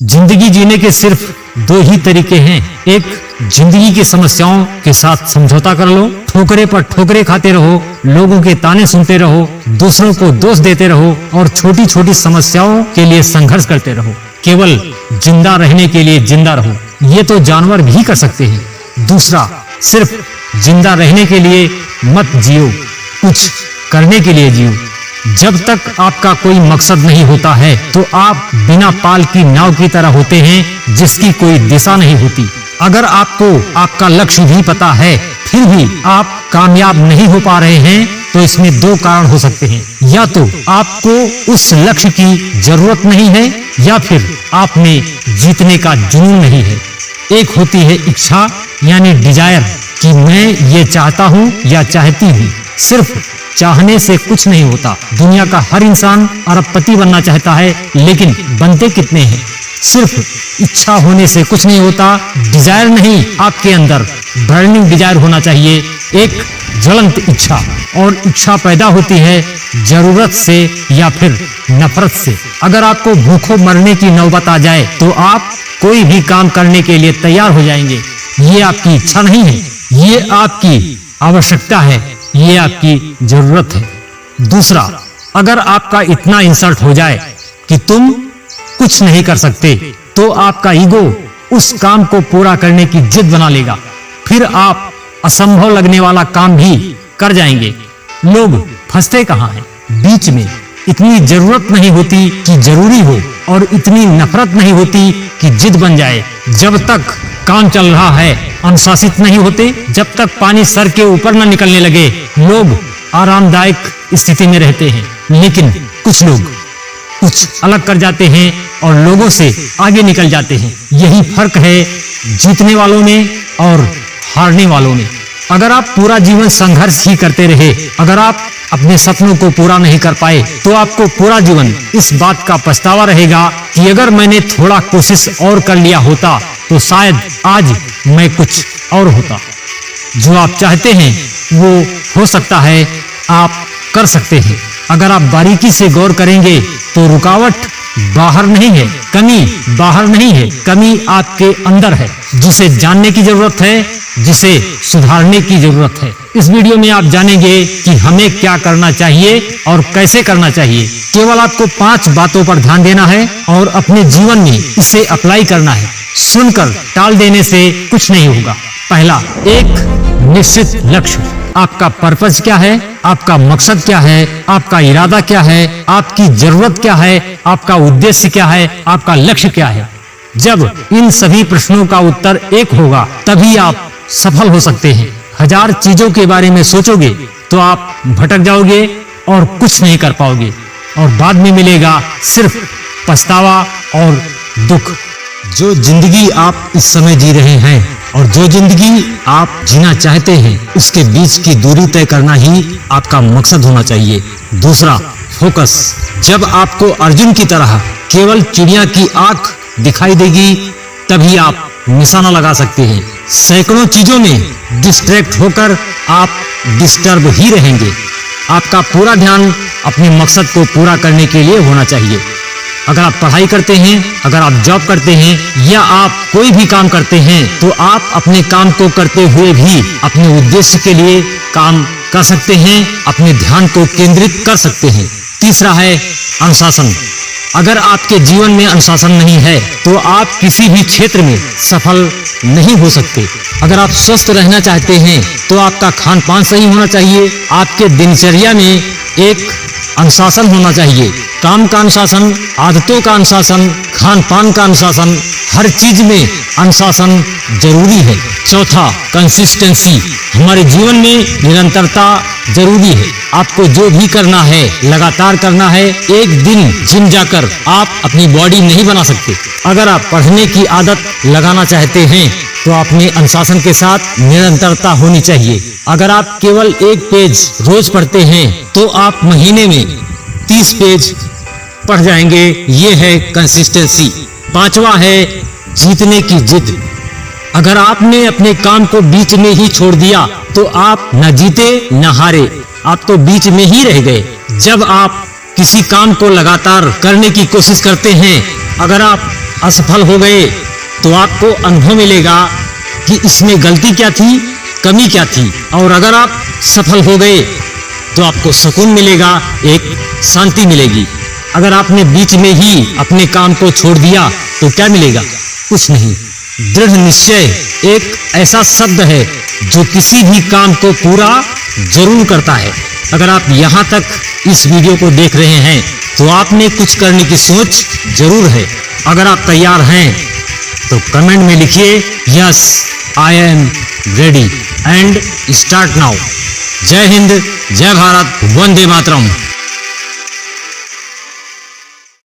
जिंदगी जीने के सिर्फ दो ही तरीके हैं। एक, जिंदगी की समस्याओं के साथ समझौता कर लो, ठोकरे पर ठोकरे खाते रहो, लोगों के ताने सुनते रहो, दूसरों को दोष देते रहो और छोटी छोटी समस्याओं के लिए संघर्ष करते रहो। केवल जिंदा रहने के लिए जिंदा रहो, ये तो जानवर भी कर सकते हैं। दूसरा, सिर्फ जिंदा रहने के लिए मत जियो, कुछ करने के लिए जियो। जब तक आपका कोई मकसद नहीं होता है तो आप बिना पाल की नाव की तरह होते हैं जिसकी कोई दिशा नहीं होती। अगर आपको आपका लक्ष्य भी पता है फिर भी आप कामयाब नहीं हो पा रहे हैं तो इसमें दो कारण हो सकते हैं। या तो आपको उस लक्ष्य की जरूरत नहीं है या फिर आप में जीतने का जुनून नहीं है। एक होती है इच्छा यानी डिजायर कि मैं ये चाहता हूँ या चाहती हूँ। सिर्फ चाहने से कुछ नहीं होता। दुनिया का हर इंसान अरबपति बनना चाहता है, लेकिन बनते कितने हैं? सिर्फ इच्छा होने से कुछ नहीं होता। डिजायर नहीं, आपके अंदर बर्निंग डिजायर होना चाहिए, एक ज्वलंत इच्छा। और इच्छा पैदा होती है जरूरत से या फिर नफरत से। अगर आपको भूखों मरने की नौबत आ जाए तो आप कोई भी काम करने के लिए तैयार हो जाएंगे। ये आपकी इच्छा नहीं है, ये आपकी आवश्यकता है, ये आपकी जरूरत है। दूसरा, अगर आपका इतना इंसल्ट हो जाए कि तुम कुछ नहीं कर सकते तो आपका ईगो उस काम को पूरा करने की जिद बना लेगा। फिर आप असंभव लगने वाला काम भी कर जाएंगे। लोग फंसते कहाँ हैं? बीच में। इतनी जरूरत नहीं होती कि जरूरी हो और इतनी नफरत नहीं होती कि जिद बन जाए। जब तक काम चल रहा है अनुशासित नहीं होते, जब तक पानी सर के ऊपर न निकलने लगे लोग आरामदायक स्थिति में रहते हैं। लेकिन कुछ लोग कुछ अलग कर जाते हैं और लोगों से आगे निकल जाते हैं। यही फर्क है जीतने वालों में और हारने वालों में। अगर आप पूरा जीवन संघर्ष ही करते रहे, अगर आप अपने सपनों को पूरा नहीं कर पाए तो आपको पूरा जीवन इस बात का पछतावा रहेगा कि अगर मैंने थोड़ा कोशिश और कर लिया होता तो शायद आज मैं कुछ और होता। जो आप चाहते हैं वो हो सकता है, आप कर सकते हैं। अगर आप बारीकी से गौर करेंगे तो रुकावट बाहर नहीं है, कमी बाहर नहीं है, कमी आपके अंदर है जिसे जानने की जरूरत है, जिसे सुधारने की जरूरत है। इस वीडियो में आप जानेंगे कि हमें क्या करना चाहिए और कैसे करना चाहिए। केवल आपको 5 बातों पर ध्यान देना है और अपने जीवन में इसे अप्लाई करना है। सुनकर टाल देने से कुछ नहीं होगा। पहला, एक निश्चित लक्ष्य। आपका पर्पस क्या है? आपका मकसद क्या है? आपका इरादा क्या है? आपकी जरूरत क्या है? आपका उद्देश्य क्या है? आपका लक्ष्य क्या है? जब इन सभी प्रश्नों का उत्तर एक होगा तभी आप सफल हो सकते हैं। 1000 चीजों के बारे में सोचोगे तो आप भटक जाओगे और कुछ नहीं कर पाओगे और बाद में मिलेगा सिर्फ पछतावा और दुख। जो जिंदगी आप इस समय जी रहे हैं और जो जिंदगी आप जीना चाहते हैं उसके बीच की दूरी तय करना ही आपका मकसद होना चाहिए। दूसरा, फोकस। जब आपको अर्जुन की तरह केवल चिड़िया की आंख दिखाई देगी तभी आप निशाना लगा सकते हैं। सैकड़ों चीजों में डिस्ट्रैक्ट होकर आप डिस्टर्ब ही रहेंगे। आपका पूरा ध्यान अपने मकसद को पूरा करने के लिए होना चाहिए। अगर आप पढ़ाई करते हैं, अगर आप जॉब करते हैं या आप कोई भी काम करते हैं तो आप अपने काम को करते हुए भी अपने उद्देश्य के लिए काम कर सकते हैं, अपने ध्यान को केंद्रित कर सकते हैं। तीसरा है अनुशासन। अगर आपके जीवन में अनुशासन नहीं है तो आप किसी भी क्षेत्र में सफल नहीं हो सकते। अगर आप स्वस्थ रहना चाहते हैं तो आपका खान पान सही होना चाहिए। आपके दिनचर्या में एक अनुशासन होना चाहिए। काम का अनुशासन, आदतों का अनुशासन, खान पान का अनुशासन, हर चीज में अनुशासन जरूरी है। चौथा, कंसिस्टेंसी। हमारे जीवन में निरंतरता जरूरी है। आपको जो भी करना है लगातार करना है। एक दिन जिम जाकर आप अपनी बॉडी नहीं बना सकते। अगर आप पढ़ने की आदत लगाना चाहते हैं तो अपने अनुशासन के साथ निरंतरता होनी चाहिए। अगर आप केवल एक पेज रोज पढ़ते हैं तो आप महीने में 30 पेज पढ़ जाएंगे। ये है कंसिस्टेंसी। पांचवा है जीतने की जिद। अगर आपने अपने काम को बीच में ही छोड़ दिया तो आप न जीते न हारे, आप तो बीच में ही रह गए। जब आप किसी काम को लगातार करने की कोशिश करते हैं, अगर आप असफल हो गए तो आपको अनुभव मिलेगा कि इसमें गलती क्या थी, कमी क्या थी। और अगर आप सफल हो गए तो आपको सुकून मिलेगा, एक शांति मिलेगी। अगर आपने बीच में ही अपने काम को छोड़ दिया तो क्या मिलेगा? कुछ नहीं। दृढ़ निश्चय एक ऐसा शब्द है जो किसी भी काम को पूरा जरूर करता है। अगर आप यहाँ तक इस वीडियो को देख रहे हैं तो आपने कुछ करने की सोच जरूर है। अगर आप तैयार हैं तो कमेंट में लिखिए yes I am ready and start now. जय हिंद, जय भारत, वंदे मातरम।